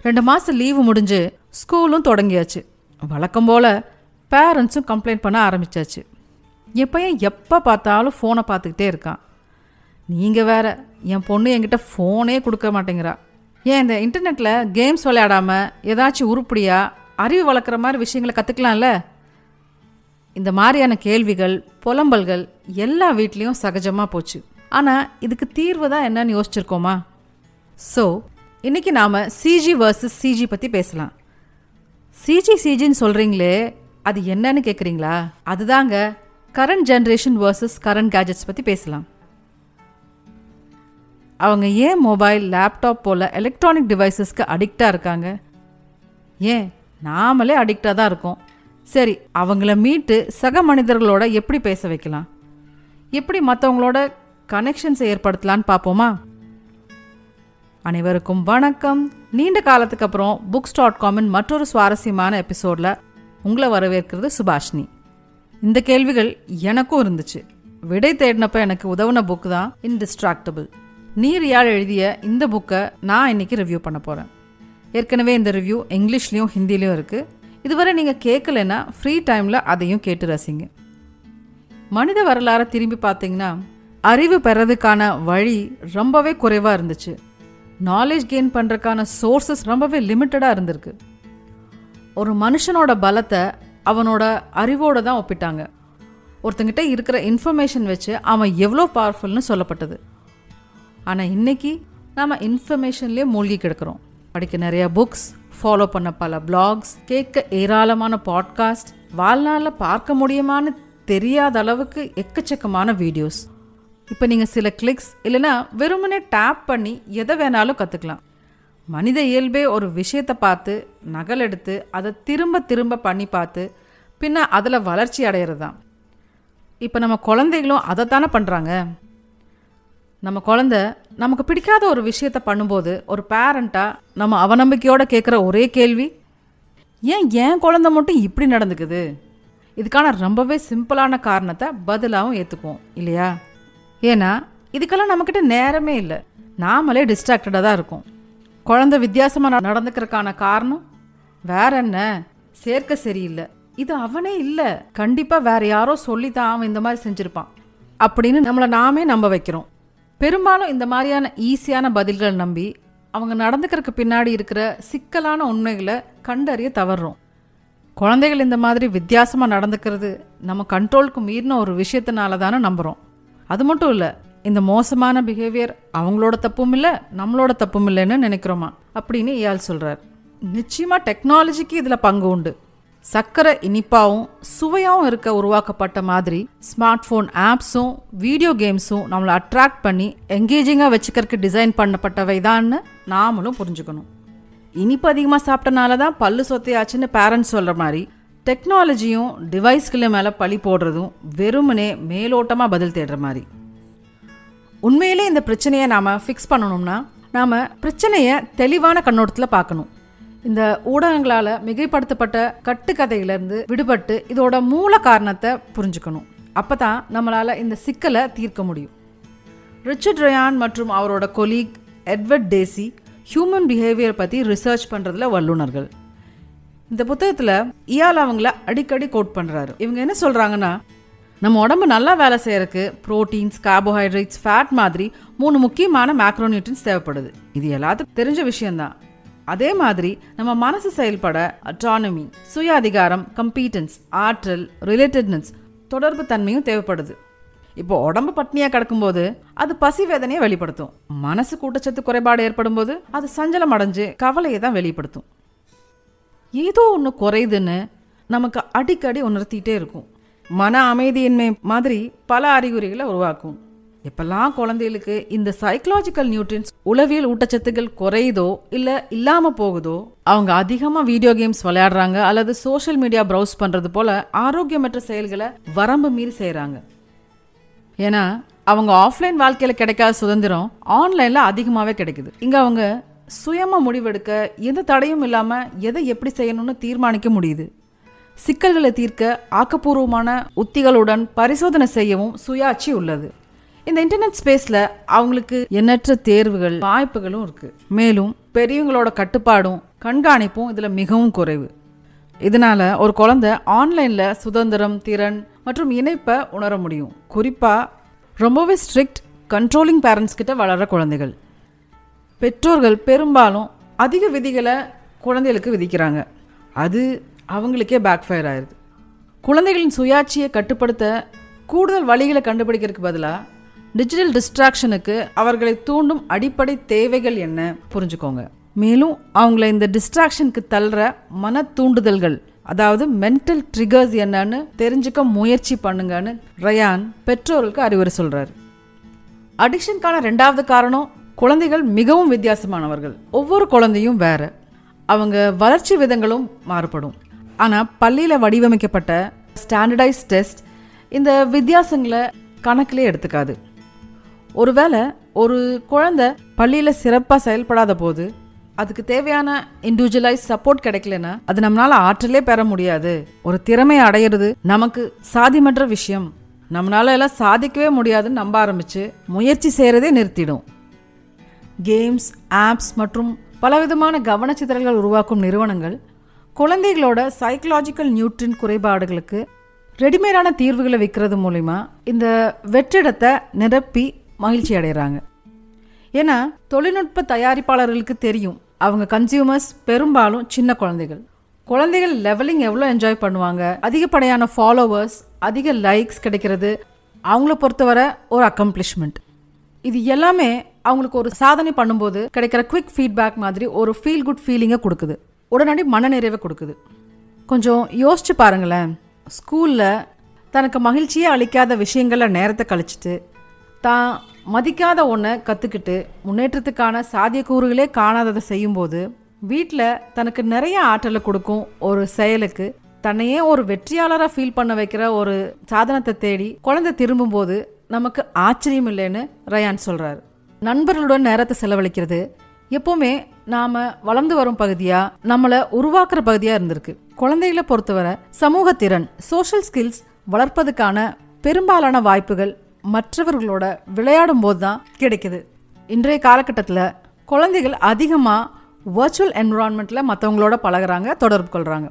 2 மாதம் லீவு முடிஞ்சு ஸ்கூலும் தொடங்கியாச்சு. வழக்கம் போல் பேரண்ட்ஸும் கம்ப்ளைண்ட் பண்ண ஆரம்பித்தாச்சு. என் பையன் எப்போ பார்த்தாலும் ஃபோனை பார்த்துக்கிட்டே இருக்கான். நீங்கள் வேறு, என் பொண்ணு என்கிட்ட ஃபோனே கொடுக்க மாட்டேங்கிறா. ஏன் இந்த இன்டர்நெட்டில் கேம்ஸ் விளையாடாமல் ஏதாச்சும் உருப்படியாக அறிவு வளர்க்குற மாதிரி விஷயங்களை கற்றுக்கலாம்ல? இந்த மாதிரியான கேள்விகள், புலம்பல்கள் எல்லா வீட்லேயும் சகஜமாக போச்சு. ஆனால் இதுக்கு தீர்வு தான் என்னன்னு யோசிச்சிருக்கோமா? ஸோ இன்றைக்கி நாம் சிஜி வர்சஸ் சிஜி பற்றி பேசலாம். சிஜின்னு சொல்கிறீங்களே, அது என்னன்னு கேட்குறீங்களா? அதுதாங்க current generation versus current gadgets பற்றி பேசலாம். அவங்க ஏன் மொபைல், லேப்டாப் போல் எலக்ட்ரானிக் டிவைசஸ்க்கு அடிக்டாக இருக்காங்க? ஏன் நாமளே அடிக்டாக தான் இருக்கோம். சரி, அவங்கள மீட்டு சக மனிதர்களோட எப்படி பேச வைக்கலாம், எப்படி மற்றவங்களோட கனெக்ஷன்ஸை ஏற்படுத்தலான்னு பார்ப்போமா? அனைவருக்கும் வணக்கம். நீண்ட காலத்துக்கு அப்புறம் books.comன் மற்றொரு சுவாரஸ்யமான எபிசோடில் உங்களை வரவேற்கிறது சுபாஷினி. இந்த கேள்விகள் எனக்கும் இருந்துச்சு. விடை தேடினப்போ எனக்கு உதவுன புக் தான் இன்டிஸ்ட்ராக்டபிள். நீரியால் எழுதிய இந்த புக்கை நான் இன்னைக்கு ரிவ்யூ பண்ண போகிறேன். ஏற்கனவே இந்த ரிவ்யூ இங்கிலீஷ்லேயும் ஹிந்திலையும் இருக்குது. இதுவரை நீங்கள் கேட்கலைன்னா ஃப்ரீ டைமில் அதையும் கேட்டு ரசிங்க. மனித வரலாறை திரும்பி பார்த்தீங்கன்னா அறிவு பெறதுக்கான வழி ரொம்பவே குறைவாக இருந்துச்சு. நாலேஜ் கெயின் பண்ணுறதுக்கான சோர்ஸஸ் ரொம்பவே லிமிட்டடாக இருந்திருக்கு. ஒரு மனுஷனோட பலத்தை அவனோட அறிவோடு தான் ஒப்பிட்டாங்க. ஒருத்தங்கிட்ட இருக்கிற இன்ஃபர்மேஷன் வச்சு அவன் எவ்வளோ பவர்ஃபுல்னு சொல்லப்பட்டது. ஆனால் இன்றைக்கி நாம் இன்ஃபர்மேஷன்லேயே மூழ்கி கிடக்கிறோம். படிக்க நிறைய புக்ஸ், ஃபாலோ பண்ண பல பிளாக்ஸ், கேட்க ஏராளமான பாட்காஸ்ட், வாழ்நாளில் பார்க்க முடியுமான்னு தெரியாத அளவுக்கு எக்கச்சக்கமான வீடியோஸ். இப்போ நீங்கள் சில கிளிக்ஸ் இல்லைன்னா வெறுமனே டேப் பண்ணி எதை வேணாலும் கற்றுக்கலாம். மனித இயல்பே ஒரு விஷயத்தை பார்த்து நகல் எடுத்து அதை திரும்ப திரும்ப பண்ணி பார்த்து பின்ன அதில் வளர்ச்சி அடைகிறது தான். இப்போ நம்ம குழந்தைகளும் அதைத்தானே பண்ணுறாங்க. நம்ம குழந்தை நமக்கு பிடிக்காத ஒரு விஷயத்தை பண்ணும்போது ஒரு பேரண்ட்டாக நம்ம அவநம்பிக்கையோடு கேட்குற ஒரே கேள்வி, ஏன் குழந்தை மட்டும் இப்படி நடந்துக்குது? இதுக்கான ரொம்பவே சிம்பிளான காரணத்தை பதிலாகவும் ஏற்றுக்குவோம் இல்லையா? ஏன்னா இதுக்கெல்லாம் நம்மக்கிட்ட நேரமே இல்லை. நாமளே டிஸ்ட்ராக்டடாக தான் இருக்கும். குழந்தை வித்தியாசமாக நடந்துக்கிறதுக்கான காரணம் வேற என்ன? சேர்க்க சரியில்லை, இது அவனே இல்லை, கண்டிப்பாக வேற யாரோ சொல்லி தான் அவன் இந்த மாதிரி செஞ்சுருப்பான் அப்படின்னு நம்மளை நாமே நம்ப வைக்கிறோம். பெரும்பாலும் இந்த மாதிரியான ஈஸியான பதில்கள் நம்பி அவங்க நடந்துக்கிறதுக்கு பின்னாடி இருக்கிற சிக்கலான உண்மைகளை கண்டறிய தவறுறோம். குழந்தைகள் இந்த மாதிரி வித்தியாசமாக நடந்துக்கிறது நம்ம கண்ட்ரோலுக்கு மீறின ஒரு விஷயத்தினால தானே நம்புகிறோம். அது மட்டும் இல்லை, இந்த மோசமான பிஹேவியர் அவங்களோட தப்பும் இல்லை, நம்மளோட தப்பும் இல்லைன்னு நினைக்கிறோமா அப்படின்னு இயால் சொல்கிறார். நிச்சயமாக டெக்னாலஜிக்கு இதில் பங்கு உண்டு. சக்கரை இனிப்பாகவும் சுவையாகவும் இருக்க உருவாக்கப்பட்ட மாதிரி ஸ்மார்ட் ஃபோன் ஆப்ஸும் வீடியோ கேம்ஸும் நம்மளை அட்ராக்ட் பண்ணி எங்கேஜிங்காக வச்சுக்கிறதுக்கு டிசைன் பண்ணப்பட்டவை தான்னு நாமளும் புரிஞ்சுக்கணும். இனிப்பு அதிகமாக சாப்பிட்டனால தான் பல்லு சொத்தையாச்சுன்னு பேரண்ட்ஸ் சொல்கிற மாதிரி டெக்னாலஜியும் டிவைஸ்களை மேலே பழி போடுறதும் வெறுமனே மேலோட்டமாக பதில் தேடுற மாதிரி. உண்மையிலே இந்த பிரச்சனையை நாம் ஃபிக்ஸ் பண்ணணும்னா நாம் பிரச்சனையை தெளிவான கண்ணோட்டத்தில் பார்க்கணும். இந்த ஊடகங்களால் மிகைப்படுத்தப்பட்ட கட்டுக்கதையிலேருந்து விடுபட்டு இதோட மூல காரணத்தை புரிஞ்சுக்கணும். அப்போ தான் நம்மளால் இந்த சிக்கலை தீர்க்க முடியும். ரிச்சர்ட் ரயான் மற்றும் அவரோட colleague Edward daisy human behaviour பற்றி ரிசர்ச் பண்ணுறதுல வல்லுநர்கள். இந்த புத்தகத்தில் இயால் அவங்கள அடிக்கடி கோட் பண்ணுறாரு. இவங்க என்ன சொல்கிறாங்கன்னா, நம்ம உடம்பு நல்லா வேலை செய்யறதுக்கு புரோட்டீன்ஸ், கார்போஹைட்ரேட்ஸ், ஃபேட் மாதிரி 3 முக்கியமான மேக்ரோநியூட்ரியன்ஸ் தேவைப்படுது. இது எல்லாத்துக்கும் தெரிஞ்ச விஷயம்தான். அதே மாதிரி நம்ம மனசு செயல்பட அட்டானமி, சுய அதிகாரம், கம்பீட்டன்ஸ், ஆற்றல், ரிலேட்டட்னஸ், தொடர்பு தன்மையும் தேவைப்படுது. இப்போ உடம்பு பட்னியாக கிடக்கும்போது அது பசி வேதனையை வெளிப்படுத்தும். மனசு கூட்டச்சத்து குறைபாடு ஏற்படும் போது அது சஞ்சலம் அடைஞ்சு கவலையை தான் வெளிப்படுத்தும். ஏதோ ஒன்று குறையுதுன்னு நமக்கு அடிக்கடி உணர்த்திட்டே இருக்கும். மன அமைதியின்மை மாதிரி பல அறிகுறிகளை உருவாக்கும். எப்பெல்லாம் குழந்தைகளுக்கு இந்த சைக்கலாஜிக்கல் நியூட்ரியன்ஸ், உளவியல் ஊட்டச்சத்துக்கள் குறையுதோ இல்லை இல்லாமல் போகுதோ, அவங்க அதிகமாக வீடியோ கேம்ஸ் விளையாடுறாங்க அல்லது சோஷியல் மீடியா ப்ரௌஸ் பண்ணுறது போல் ஆரோக்கியமற்ற செயல்களை வரம்பு மீறி செய்கிறாங்க. ஏன்னா அவங்க ஆஃப்லைன் வாழ்க்கையில் கிடைக்காத சுதந்திரம் ஆன்லைனில் அதிகமாகவே கிடைக்குது. இங்கே அவங்க சுயமாக முடிவெடுக்க எந்த தடையும் இல்லாமல் எதை எப்படி செய்யணும்னு தீர்மானிக்க முடியுது. சிக்கல்களை தீர்க்க ஆக்கப்பூர்வமான உத்திகளுடன் பரிசோதனை செய்யவும் சுயாட்சி உள்ளது. இந்த இன்டர்நெட் ஸ்பேஸில் அவங்களுக்கு எண்ணற்ற தேர்வுகள், வாய்ப்புகளும் இருக்குது. மேலும் பெரியவங்களோட கட்டுப்பாடும் கண்காணிப்பும் இதில் மிகவும் குறைவு. இதனால் ஒரு குழந்தை ஆன்லைனில் சுதந்திரம், திறன் மற்றும் இணைப்பை உணர முடியும். குறிப்பாக ரொம்பவே ஸ்ட்ரிக்ட் கண்ட்ரோலிங் பேரண்ட்ஸ் கிட்ட வளர்கிற குழந்தைகள். பெற்றோர்கள் பெரும்பாலும் அதிக விதிகளை குழந்தைகளுக்கு விதிக்கிறாங்க. அது அவங்களுக்கே பேக்ஃபயர் ஆயிடுது. குழந்தைகளின் சுயாட்சியை கட்டுப்படுத்த கூடுதல் வழிகளை கண்டுபிடிக்கிறதுக்கு பதிலாக டிஜிட்டல் டிஸ்ட்ராக்ஷனுக்கு அவர்களை தூண்டும் அடிப்படை தேவைகள் என்ன புரிஞ்சுக்கோங்க. மேலும் அவங்கள இந்த டிஸ்ட்ராக்ஷனுக்கு தள்ளுற மன தூண்டுதல்கள், அதாவது மென்டல் ட்ரிகர்ஸ் என்னன்னு தெரிஞ்சுக்க முயற்சி பண்ணுங்கன்னு ரயான் பெற்றோர்களுக்கு அறிவுரை சொல்கிறார். அடிக்ஷனுக்கான 2வது காரணம், குழந்தைகள் மிகவும் வித்தியாசமானவர்கள். ஒவ்வொரு குழந்தையும் வேற, அவங்க வளர்ச்சி விதங்களும் மாறுபடும். ஆனால் பள்ளியில் வடிவமைக்கப்பட்ட ஸ்டாண்டர்டைஸ் டெஸ்ட் இந்த வித்தியாசங்களை கணக்கிலே எடுத்துக்காது. ஒருவேளை ஒரு குழந்தை பள்ளியில் சிறப்பாக செயல்படாத போது அதுக்கு தேவையான இண்டிவிஜுவலைஸ் சப்போர்ட் கிடைக்கலன்னா அது நம்மளால ஆற்றலே பெற முடியாது. ஒரு திறமையை அடையிறது நமக்கு சாத்தியமற்ற விஷயம், நம்மளால எல்லாம் சாதிக்கவே முடியாதுன்னு நம்ப ஆரம்பிச்சு முயற்சி செய்கிறதே நிறுத்திடும். கேம்ஸ், ஆப்ஸ் மற்றும் பலவிதமான கவனச்சிதறல்கள் உருவாக்கும் நிறுவனங்கள் குழந்தைகளோட சைக்கலாஜிக்கல் நியூட்ரின் குறைபாடுகளுக்கு ரெடிமேடான தீர்வுகளை விற்கிறது மூலிமா இந்த வெற்றிடத்தை நிரப்பி மகிழ்ச்சி அடைகிறாங்க. ஏன்னா தொழில்நுட்ப தயாரிப்பாளர்களுக்கு தெரியும் அவங்க கன்சியூமர்ஸ் பெரும்பாலும் சின்ன குழந்தைகள். குழந்தைகள் லெவலிங் எவ்வளோ என்ஜாய் பண்ணுவாங்க, அதிகப்படியான ஃபாலோவர்ஸ், அதிக லைக்ஸ் கிடைக்கிறது அவங்கள பொறுத்தவரை ஒரு அக்கம்ப்ளிஷ்மெண்ட். இது எல்லாமே அவங்களுக்கு ஒரு சாதனை பண்ணும்போது கிடைக்கிற குவிக் ஃபீட்பேக் மாதிரி ஒரு ஃபீல் குட் ஃபீலிங்கை கொடுக்குது, உடனடி மனநிறைவை கொடுக்குது. கொஞ்சம் யோசிச்சு பாருங்களேன், ஸ்கூலில் தனக்கு தனக்கு அளிக்காத விஷயங்களில் நேரத்தை கழிச்சிட்டு தான் மதிக்காத ஒன்றை கற்றுக்கிட்டு முன்னேற்றத்துக்கான சாத்தியக்கூறுகளே காணாததை செய்யும்போது வீட்டில் தனக்கு நிறைய ஆற்றலை கொடுக்கும் ஒரு செயலுக்கு தன்னையே ஒரு வெற்றியாளராக ஃபீல் பண்ண வைக்கிற ஒரு சாதனத்தை தேடி குழந்தை திரும்பும்போது நமக்கு ஆச்சரியம் இல்லைன்னு ரயான் சொல்கிறார். நண்பர்களுடன் நேரத்தை செலவழிக்கிறது எப்போவுமே நாம் வளர்ந்து வரும் பகுதியாக, நம்மளை உருவாக்குற பகுதியாக இருந்திருக்கு. குழந்தைகளை பொறுத்தவரை சமூக திறன், சோஷியல் ஸ்கில்ஸ் வளர்ப்பதுக்கான பெரும்பாலான வாய்ப்புகள் மற்றவர்களோட விளையாடும் போது தான் கிடைக்குது. இன்றைய காலகட்டத்தில் குழந்தைகள் அதிகமாக வர்ச்சுவல் என்விரான்மெண்ட்டில் மற்றவங்களோட பழகுறாங்க, தொடர்பு கொள்கிறாங்க.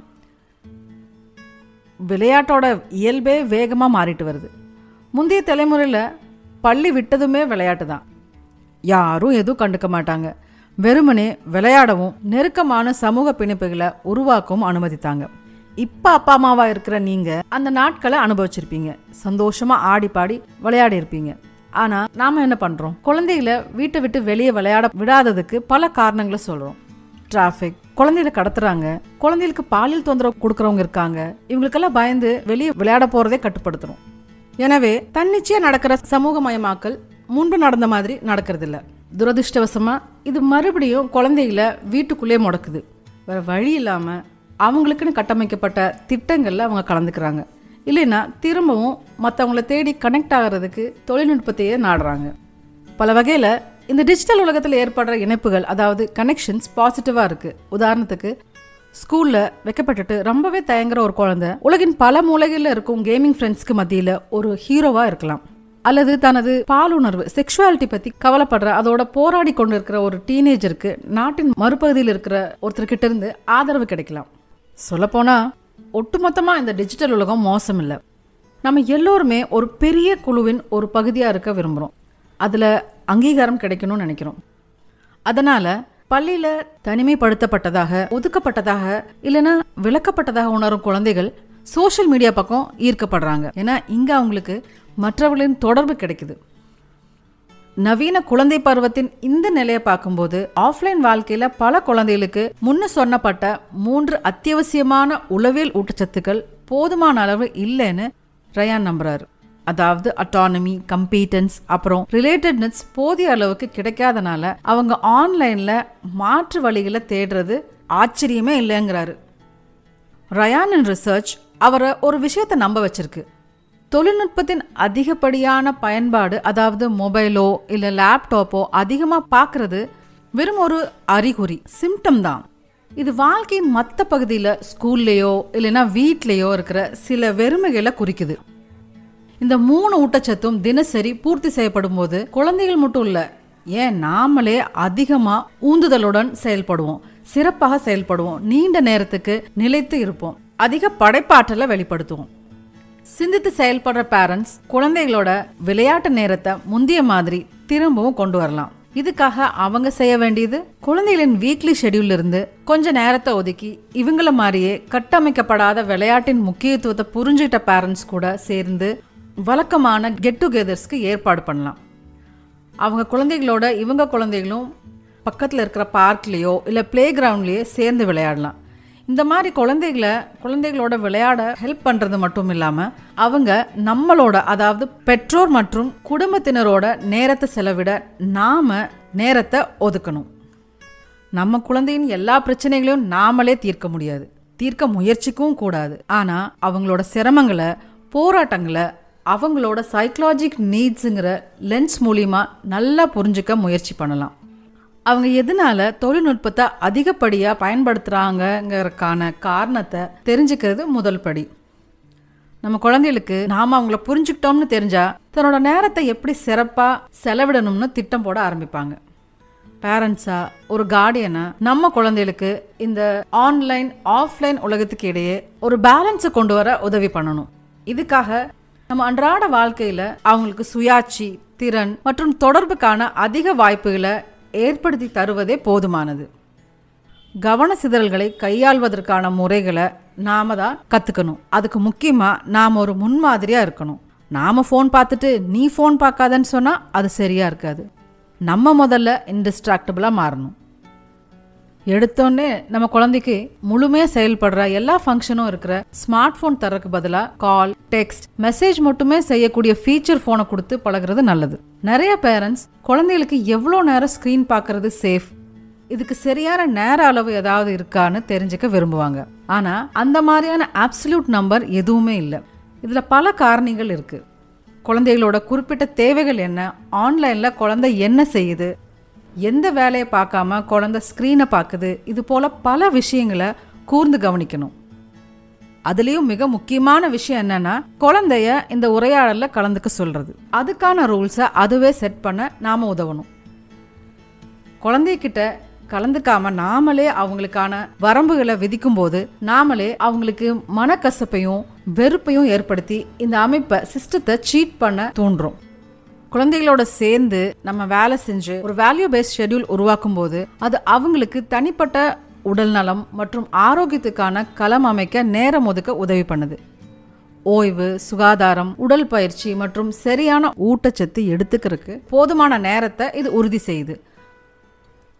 விளையாட்டோட இயல்பே வேகமாக மாறிட்டு வருது. முந்தைய தலைமுறையில் பள்ளி விட்டதுமே விளையாட்டு தான், யாரும் எதுவும் கண்டுக்க மாட்டாங்க, வெறுமனே விளையாடவும் நெருக்கமான சமூக பிணைப்புகளை உருவாக்கவும் அனுமதித்தாங்க. இப்போ அப்பா அம்மாவாக இருக்கிற நீங்கள் அந்த நாட்களை அனுபவிச்சிருப்பீங்க, சந்தோஷமாக ஆடி பாடி விளையாடி இருப்பீங்க. ஆனால் நாம் என்ன பண்ணுறோம், குழந்தைகளை வீட்டை விட்டு வெளியே விளையாட விடாததுக்கு பல காரணங்களை சொல்கிறோம். டிராஃபிக், குழந்தைகளை கடத்துறாங்க, குழந்தைகளுக்கு பாலியல் தொந்தரவு கொடுக்குறவங்க இருக்காங்க, இவங்களுக்கெல்லாம் பயந்து வெளியே விளையாட போகிறதே கட்டுப்படுத்துகிறோம். எனவே தன்னிச்சையாக நடக்கிற சமூகமயமாக்கல் முன்பு நடந்த மாதிரி நடக்கிறதில்ல. துரதிருஷ்டவசமாக இது மறுபடியும் குழந்தைகளை வீட்டுக்குள்ளே முடக்குது. வேறு வழி இல்லாமல் அவங்களுக்குன்னு கட்டமைக்கப்பட்ட திட்டங்களில் அவங்க கலந்துக்கிறாங்க. இல்லைன்னா திரும்பவும் மற்றவங்கள தேடி கனெக்ட் ஆகிறதுக்கு தொழில்நுட்பத்தையே நாடுறாங்க. பல வகையில் இந்த டிஜிட்டல் உலகத்தில் ஏற்படுற இணைப்புகள், அதாவது கனெக்ஷன்ஸ் பாசிட்டிவாக இருக்குது. உதாரணத்துக்கு ஸ்கூலில் வைக்கப்பட்டுட்டு ரொம்பவே தயங்குற ஒரு குழந்தை உலகின் பல மூலைகளில் இருக்கும் கேமிங் ஃப்ரெண்ட்ஸ்க்கு மத்தியில் ஒரு ஹீரோவாக இருக்கலாம். அல்லது தனது பாலுணர்வு, செக்ஷுவாலிட்டி பற்றி கவலைப்படுற, அதோட போராடி கொண்டு இருக்கிற ஒரு டீனேஜருக்கு நாட்டின் மறுபகுதியில் இருக்கிற ஒருத்தர்கிட்ட இருந்து ஆதரவு கிடைக்கலாம். சொல்லப்போனால் ஒட்டுமொத்தமாக இந்த டிஜிட்டல் உலகம் மோசம் இல்லை. நம்ம எல்லோருமே ஒரு பெரிய குழுவின் ஒரு பகுதியாக இருக்க விரும்புகிறோம், அதில் அங்கீகாரம் கிடைக்கணும்னு நினைக்கிறோம். அதனால் பள்ளியில் தனிமைப்படுத்தப்பட்டதாக, ஒதுக்கப்பட்டதாக, இல்லைன்னா விளக்கப்பட்டதாக உணரும் குழந்தைகள் சோஷியல் மீடியா பக்கம் ஈர்க்கப்படுறாங்க. ஏன்னா இங்கே அவங்களுக்கு மற்றவர்களின் தொடர்பு கிடைக்குது. நவீன குழந்தை பருவத்தின் இந்த நிலையை பார்க்கும்போது ஆஃப்லைன் வாழ்க்கையில் பல குழந்தைகளுக்கு முன்ன சொன்னப்பட்ட 3 அத்தியாவசியமான உளவியல் ஊட்டச்சத்துக்கள் போதுமான அளவு இல்லைன்னு ரயான் நம்புறாரு. அதாவது அட்டானமி, கம்பீட்டன்ஸ், அப்புறம் ரிலேட்டட்னஸ் போதிய அளவுக்கு கிடைக்காதனால அவங்க ஆன்லைனில் மாற்று வழிகளை தேடுறது ஆச்சரியமே இல்லைங்கிறாரு. ரயானின் ரிசர்ச் அவரை ஒரு விஷயத்தை நம்ப வச்சிருக்கு. தொழில்நுட்பத்தின் அதிகப்படியான பயன்பாடு, அதாவது மொபைலோ இல்லை லேப்டாப்போ அதிகமாக பார்க்கறது வெறும் ஒரு அறிகுறி, சிம்டம் தான். இது வாழ்க்கையின் மற்ற பகுதியில், ஸ்கூல்லையோ இல்லைன்னா வீட்லேயோ இருக்கிற சில வெறுமைகளை குறிக்குது. இந்த 3 ஊட்டச்சத்தும் தினசரி பூர்த்தி செய்யப்படும் போது குழந்தைகள் மட்டும் இல்லை, ஏன் நாமளே அதிகமாக ஊந்துதலுடன் செயல்படுவோம், சிறப்பாக செயல்படுவோம், நீண்ட நேரத்துக்கு நிலைத்து இருப்போம், அதிக படைப்பாற்றலை வெளிப்படுத்துவோம். சிந்தித்து செயல்படுற பேரண்ட்ஸ் குழந்தைகளோட விளையாட்டு நேரத்தை முந்தைய மாதிரி திரும்பவும் கொண்டு வரலாம். இதுக்காக அவங்க செய்ய வேண்டியது குழந்தைகளின் வீக்லி ஷெட்யூல்ல இருந்து கொஞ்ச நேரத்தை ஒதுக்கி இவங்கள மாதிரியே கட்டமைக்கப்படாத விளையாட்டின் முக்கியத்துவத்தை புரிஞ்சுக்கிட்ட பேரண்ட்ஸ் கூட சேர்ந்து வழக்கமான கெட் டுகெதர்ஸ்க்கு ஏற்பாடு பண்ணலாம். அவங்க குழந்தைகளோட இவங்க குழந்தைகளும் பக்கத்தில் இருக்கிற பார்க்லேயோ இல்லை பிளே கிரவுண்ட்லேயோ சேர்ந்து விளையாடலாம். இந்த மாதிரி குழந்தைகளோட விளையாட ஹெல்ப் பண்ணுறது மட்டும் இல்லாமல் அவங்க நம்மளோட, அதாவது பெற்றோர் மற்றும் குடும்பத்தினரோட நேரத்தை செலவிட நாம் நேரத்தை ஒதுக்கணும். நம்ம குழந்தையின் எல்லா பிரச்சனைகளையும் நாமளே தீர்க்க முடியாது, தீர்க்க முயற்சிக்கவும் கூடாது. ஆனால் அவங்களோட சிரமங்களை, போராட்டங்களை அவங்களோட சைக்கலாஜிக் நீட்ஸுங்கிற லென்ஸ் மூலிமா நல்லா புரிஞ்சுக்க முயற்சி பண்ணலாம். அவங்க எதனால தொழில்நுட்பத்தை அதிகப்படியாக பயன்படுத்துகிறாங்கங்கிறதுக்கான காரணத்தை தெரிஞ்சுக்கிறது முதல் படி. நம்ம குழந்தைகளுக்கு நாம் அவங்கள புரிஞ்சுக்கிட்டோம்னு தெரிஞ்சால் தன்னோட நேரத்தை எப்படி சிறப்பாக செலவிடணும்னு திட்டம் போட ஆரம்பிப்பாங்க. பேரண்ட்ஸா, ஒரு கார்டியனா நம்ம குழந்தைகளுக்கு இந்த ஆன்லைன் ஆஃப்லைன் உலகத்துக்கு இடையே ஒரு பேலன்ஸை கொண்டு வர உதவி பண்ணணும். இதுக்காக நம்ம அன்றாட வாழ்க்கையில் அவங்களுக்கு சுயாட்சி, திறன் மற்றும் தொடர்புக்கான அதிக வாய்ப்புகளை ஏற்படுத்தி தருவதே போதுமானது. கவன சிதறல்களை கையாள்வதற்கான முறைகளை நாம தான் கற்றுக்கணும். அதுக்கு முக்கியமாக நாம் ஒரு முன்மாதிரியாக இருக்கணும். நாம் ஃபோன் பார்த்துட்டு நீ ஃபோன் பார்க்காதன்னு சொன்னால் அது சரியாக இருக்காது. நம்ம முதல்ல இன்டிஸ்ட்ராக்டபிளாக மாறணும். எடுத்தோடனே நம்ம குழந்தைக்கு முழுமையாக செயல்படுற எல்லா ஃபங்க்ஷனும் இருக்கிற ஸ்மார்ட் ஃபோன் தரக்கு பதிலாக கால், டெக்ஸ்ட், மெசேஜ் மட்டுமே செய்யக்கூடிய ஃபீச்சர் ஃபோனை கொடுத்து பழகிறது நல்லது. நிறைய பேரண்ட்ஸ் குழந்தைகளுக்கு எவ்வளோ நேரம் ஸ்க்ரீன் பார்க்கறது சேஃப், இதுக்கு சரியான நேர அளவு ஏதாவது இருக்கான்னு தெரிஞ்சுக்க விரும்புவாங்க. ஆனால் அந்த மாதிரியான ஆப்சல்யூட் நம்பர் எதுவுமே இல்லை. இதில் பல காரணிகள் இருக்குது. குழந்தைகளோட குறிப்பிட்ட தேவைகள் என்ன, ஆன்லைனில் குழந்தை என்ன செய்யுது, எந்த வேலையை பார்க்காம குழந்தை ஸ்க்ரீனை பார்க்குது, இது போல் பல விஷயங்களை கூர்ந்து கவனிக்கணும். அதுலேயும் மிக முக்கியமான விஷயம் என்னன்னா, குழந்தைய இந்த உரையாடலில் கலந்துக்க சொல்கிறது. அதுக்கான ரூல்ஸை அதுவே செட் பண்ண நாம் உதவணும். குழந்தைகிட்ட கலந்துக்காம நாமளே அவங்களுக்கான வரம்புகளை விதிக்கும் போது நாமளே அவங்களுக்கு மனக்கசப்பையும் வெறுப்பையும் ஏற்படுத்தி இந்த அமைப்பை, சிஸ்டத்தை சீட் பண்ண தூண்டுறோம். குழந்தைகளோட சேர்ந்து நம்ம வேலை செஞ்சு ஒரு வேல்யூ பேஸ்ட் ஷெட்யூல் உருவாக்கும் போது அது அவங்களுக்கு தனிப்பட்ட உடல் நலம் மற்றும் ஆரோக்கியத்துக்கான களம் அமைக்க நேரம் ஒதுக்க உதவி பண்ணுது. ஓய்வு, சுகாதாரம், உடல் பயிற்சி மற்றும் சரியான ஊட்டச்சத்து எடுத்துக்கிறதுக்கு போதுமான நேரத்தை இது உறுதி செய்யுது.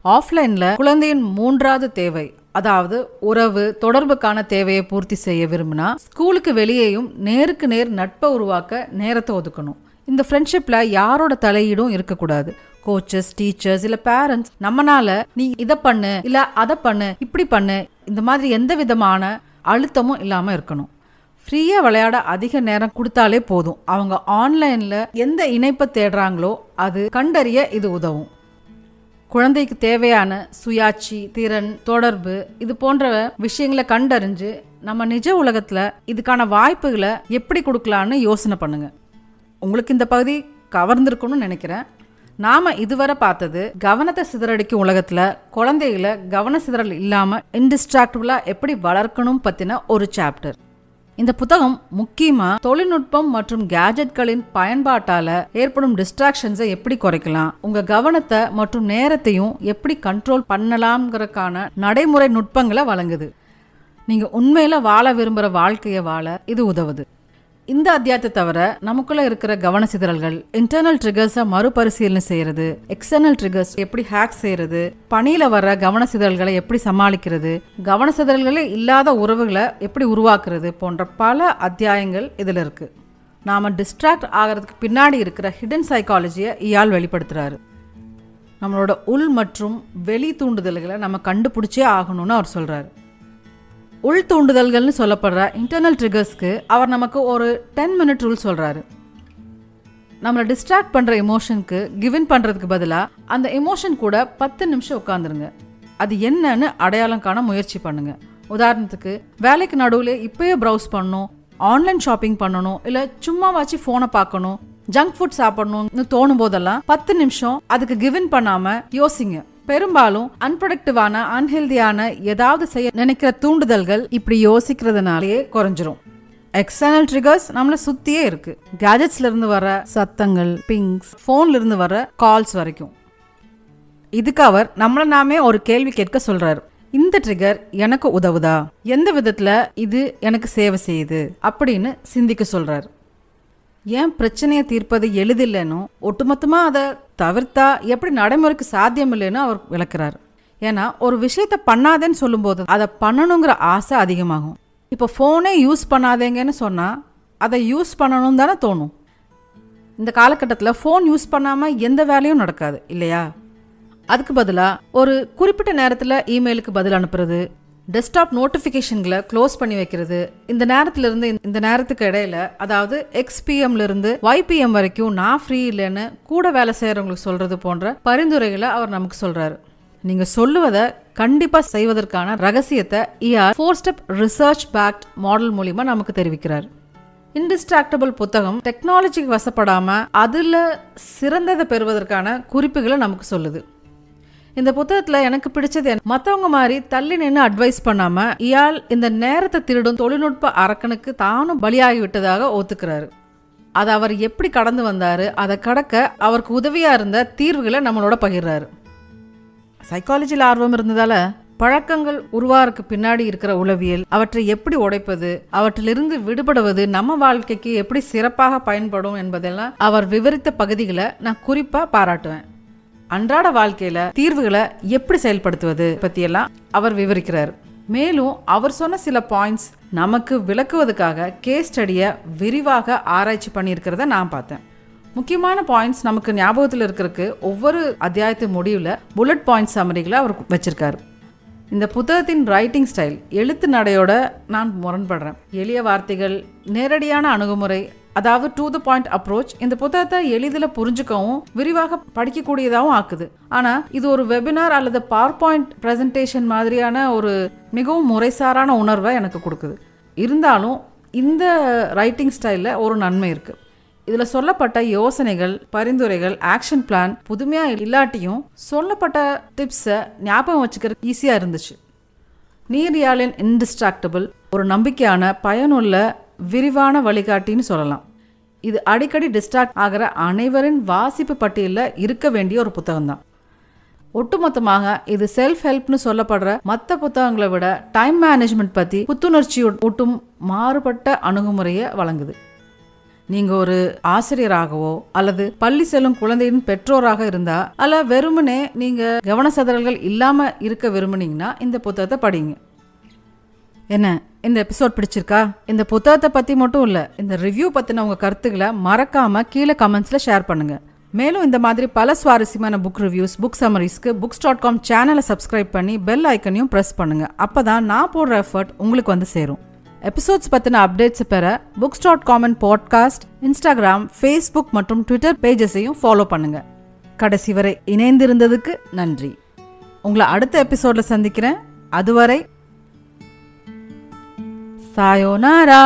ஆஃப்லைனில் குழந்தையின் மூன்றாவது தேவை, அதாவது உறவு, தொடர்புக்கான தேவையை பூர்த்தி செய்ய விரும்பினா ஸ்கூலுக்கு வெளியேயும் நேருக்கு நேர் நட்பை உருவாக்க நேரத்தை ஒதுக்கணும். இந்த ஃப்ரெண்ட்ஷிப்பில் யாரோட தலையீடும் இருக்கக்கூடாது. கோச்சஸ், டீச்சர்ஸ் இல்லை பேரண்ட்ஸ் நம்மனால நீ இதை பண்ணு இல்லை அதை பண்ணு, இப்படி பண்ணு, இந்த மாதிரி எந்த விதமான அழுத்தமும் இல்லாமல் இருக்கணும். ஃப்ரீயாக விளையாட அதிக நேரம் கொடுத்தாலே போதும். அவங்க ஆன்லைனில் எந்த இணைப்பை தேடுறாங்களோ அது கண்டறிய இது உதவும். குழந்தைக்கு தேவையான சுயாட்சி, திறன், தொடர்பு, இது போன்ற விஷயங்களை கண்டறிஞ்சு நம்ம நிஜ உலகத்தில் இதுக்கான வாய்ப்புகளை எப்படி கொடுக்கலான்னு யோசனை பண்ணுங்க. உங்களுக்கு இந்த பகுதி கவர்ந்திருக்கும்னு நினைக்கிறேன். நாம் இதுவரை பார்த்தது கவனத்தை சிதறடிக்கும் உலகத்தில் குழந்தைகளை கவன சிதறல் இல்லாமல் இன்டிஸ்ட்ராக்டிபிளாக எப்படி வளர்க்கணும் பற்றின ஒரு சாப்டர். இந்த புத்தகம் முக்கியமாக தொழில்நுட்பம் மற்றும் கேஜெட்களின் பயன்பாட்டால் ஏற்படும் டிஸ்ட்ராக்ஷன்ஸை எப்படி குறைக்கலாம், உங்கள் கவனத்தை மற்றும் நேரத்தையும் எப்படி கண்ட்ரோல் பண்ணலாம்ங்கிறதுக்கான நடைமுறை நுட்பங்களை வழங்குது. நீங்கள் உண்மையில் வாழ விரும்புகிற வாழ்க்கையை வாழ இது உதவுது. இந்த அத்தியாயத்தை தவிர நமக்குள்ள இருக்கிற கவன சிதறல்கள், இன்டர்னல் ட்ரிகர்ஸை மறுபரிசீலனை செய்யறது, எக்ஸ்டர்னல் ட்ரிகர்ஸ் எப்படி ஹேக் செய்யறது, பணியில வர்ற கவன சிதறல்களை எப்படி சமாளிக்கிறது, கவன சிதறல்களே இல்லாத உறவுகளை எப்படி உருவாக்குறது போன்ற பல அத்தியாயங்கள் இதில் இருக்கு. நாம டிஸ்ட்ராக்ட் ஆகிறதுக்கு பின்னாடி இருக்கிற ஹிடன் சைக்காலஜியை இயால் வெளிப்படுத்துறாரு. நம்மளோட உள் மற்றும் வெளி தூண்டுதல்களை நம்ம கண்டுபிடிச்சே ஆகணும்னு அவர் சொல்றாரு. உள் தூண்டுதல்கள்னு சொல்லப்படுற இன்டர்னல் ட்ரிகர்ஸ்க்கு அவர் நமக்கு ஒரு 10 minute ரூல் சொல்கிறாரு. நம்மளை டிஸ்ட்ராக்ட் பண்ணுற எமோஷனுக்கு கிவன் பண்ணுறதுக்கு பதிலாக அந்த எமோஷன் கூட 10 நிமிஷம் உட்காந்துருங்க. அது என்னன்னு அடையாளம் காண முயற்சி பண்ணுங்க. உதாரணத்துக்கு, வேலைக்கு நடுவில் இப்போயே ப்ரௌஸ் பண்ணணும், ஆன்லைன் ஷாப்பிங் பண்ணணும், இல்லை சும்மாவாச்சு ஃபோனை பார்க்கணும், ஜங்க் ஃபுட் சாப்பிடணும்னு தோணும் போதெல்லாம் 10 நிமிஷம் அதுக்கு கிவன் பண்ணாம யோசிங்க. பெரும்பாலும் அன்ப்ரொடக்டிவான அன்ஹெல்தியான ஏதாவது செய்ய நினைக்கிற தூண்டுதல்கள் இப்படி யோசிக்கிறதுனாலேயே குறைஞ்சிரும். எக்ஸ்டர்னல் ட்ரிகர்ஸ் நம்மள சுத்தியே இருக்கு. கேஜெட்ஸ்ல இருந்து வர சத்தங்கள், பிங்ஸ், போன்ல இருந்து வர கால்ஸ் வரைக்கும். இதுக்கு அவர் நம்மள நாமே ஒரு கேள்வி கேட்க சொல்றாரு. இந்த ட்ரிகர் எனக்கு உதவுதா? எந்த விதத்துல இது எனக்கு சேவை செய்யுது அப்படின்னு சிந்திக்க சொல்றாரு. ஏன் பிரச்சனையை தீர்ப்பது எளிதில்லைன்னு, ஒட்டுமொத்தமா அதை தவிர்த்தா எப்படி நடைமுறைக்கு சாத்தியம் இல்லைன்னு அவர் விளக்குறாரு. ஏன்னா ஒரு விஷயத்த பண்ணாதேன்னு சொல்லும்போது அதை பண்ணணுங்கிற ஆசை அதிகமாகும். இப்போ ஃபோனே யூஸ் பண்ணாதேங்கன்னு சொன்னா அதை யூஸ் பண்ணணும் தானே தோணும். இந்த காலகட்டத்தில் ஃபோன் யூஸ் பண்ணாம எந்த வேலையும் நடக்காது இல்லையா? அதுக்கு பதிலாக ஒரு குறிப்பிட்ட நேரத்தில் இமெயிலுக்கு பதில் அனுப்புறது, டெஸ்க்டாப் நோட்டிஃபிகேஷன்களை க்ளோஸ் பண்ணி வைக்கிறது, இந்த நேரத்திலிருந்து இந்த நேரத்துக்கு இடையில, அதாவது XPMலேருந்து YPM வரைக்கும் நான் ஃப்ரீ இல்லைன்னு கூட வேலை செய்கிறவங்களுக்கு சொல்கிறது போன்ற பரிந்துரைகளை அவர் நமக்கு சொல்கிறாரு. நீங்கள் சொல்லுவதை கண்டிப்பாக செய்வதற்கான ரகசியத்தை ER 4-step research fact model மூலிமா நமக்கு தெரிவிக்கிறார். இன்டிஸ்ட்ராக்டபிள் புத்தகம் டெக்னாலஜிக்கு வசப்படாமல் அதில் சிறந்ததை பெறுவதற்கான குறிப்புகளை நமக்கு சொல்லுது. இந்த புத்தகத்தில் எனக்கு பிடிச்சது மற்றவங்க மாதிரி தள்ளி நின்று அட்வைஸ் பண்ணாம இயாள் இந்த நேரத்தை திருடும் தொழில்நுட்ப அரக்கனுக்கு தானும் பலியாகி விட்டதாக ஒத்துக்கிறாரு. அதை அவர் எப்படி கடந்து வந்தாரு, அதை கடக்க அவருக்கு உதவியா இருந்த தீர்வுகளை நம்மளோட பகிர்றாரு. சைக்காலஜியில் ஆர்வம் இருந்ததால பழக்கங்கள் உருவாருக்கு பின்னாடி இருக்கிற உளவியல், அவற்றை எப்படி உடைப்பது, அவற்றிலிருந்து விடுபடுவது நம்ம வாழ்க்கைக்கு எப்படி சிறப்பாக பயன்படும் என்பதெல்லாம் அவர் விவரித்த பகுதிகளை நான் குறிப்பா பாராட்டுவேன். அன்றாட வாழ்க்கையில தீர்வுகளை எப்படி செயல்படுத்துவது பத்தியெல்லாம் அவர் விவரிக்கிறார். மேலும் அவர் சொன்ன சில பாயிண்ட்ஸ் நமக்கு விளக்குவதற்காக கேஸ் ஸ்டடியை விரிவாக ஆராய்ச்சி பண்ணியிருக்கிறத நான் பார்த்தேன். முக்கியமான பாயிண்ட்ஸ் நமக்கு ஞாபகத்தில் இருக்கிறதுக்கு ஒவ்வொரு அத்தியாயத்து முடிவில் புல்லட் பாயிண்ட் சம்மரிகளை அவர் வச்சிருக்காரு. இந்த புத்தகத்தின் ரைட்டிங் ஸ்டைல், எழுத்து நடையோட நான் முரண்படுறேன். எளிய வார்த்தைகள், நேரடியான அணுகுமுறை, அதாவது டு த பாயிண்ட் அப்ரோச் இந்த புத்தகத்தை எளிதில் புரிஞ்சுக்கவும் விரிவாக படிக்கக்கூடியதாகவும் ஆக்குது. ஆனால் இது ஒரு வெபினார் அல்லது பவர் பாயிண்ட் ப்ரெசன்டேஷன் மாதிரியான ஒரு மிகவும் முறைசாரான உணர்வை எனக்கு கொடுக்குது. இருந்தாலும் இந்த ரைட்டிங் ஸ்டைலில் ஒரு நன்மை இருக்குது. இதில் சொல்லப்பட்ட யோசனைகள், பரிந்துரைகள், ஆக்ஷன் பிளான் புதுமையாக இல்லாட்டியும் சொல்லப்பட்ட டிப்ஸை ஞாபகம் வச்சுக்கிறது ஈஸியாக இருந்துச்சு. நீரியாலின் இன்டிஸ்ட்ராக்டபிள் ஒரு நம்பிக்கையான, பயனுள்ள, விரிவான வழிகாட்டின்னு சொல்லலாம். இது அடிக்கடி டிஸ்ட்ராக்ட் ஆகிற அனைவரின் வாசிப்பு பட்டியலில் இருக்க வேண்டிய ஒரு புத்தகம் தான். ஒட்டுமொத்தமாக இது செல்ஃப் ஹெல்ப்னு சொல்லப்படுற மற்ற புத்தகங்களை விட டைம் மேனேஜ்மெண்ட் பற்றி புத்துணர்ச்சி ஊட்டும் மாறுபட்ட அணுகுமுறையை வழங்குது. நீங்கள் ஒரு ஆசிரியராகவோ அல்லது பள்ளி செல்லும் குழந்தையின் பெற்றோராக இருந்தா, அல்ல வெறுமனே நீங்கள் கவனச்சிதறல்கள் இல்லாமல் இருக்க விரும்புனீங்கன்னா இந்த புத்தகத்தை படிங்க. என்ன, இந்த எபிசோட் பிடிச்சிருக்கா? இந்த புத்தகத்தை பற்றி மட்டும் இல்லை, இந்த ரிவ்யூ பற்றின உங்கள் கருத்துக்களை மறக்காமல் கீழே கமெண்ட்ஸில் ஷேர் பண்ணுங்கள். மேலும் இந்த மாதிரி பல சுவாரஸ்யமான புக் ரிவ்யூஸ், புக் சம்மரிஸ்க்கு books.com சேனலை சப்ஸ்கிரைப் பண்ணி பெல் ஐக்கனையும் ப்ரெஸ் பண்ணுங்கள். அப்போ தான் நான் போடுற எஃபர்ட் உங்களுக்கு வந்து சேரும். எபிசோட்ஸ் பற்றின அப்டேட்ஸ் பெற books.com பாட்காஸ்ட், இன்ஸ்டாகிராம், ஃபேஸ்புக் மற்றும் ட்விட்டர் பேஜஸையும் ஃபாலோ பண்ணுங்கள். கடைசி வரை இணைந்திருந்ததுக்கு நன்றி. உங்களை அடுத்த எபிசோடில் சந்திக்கிறேன். அதுவரை சாயோனாரா.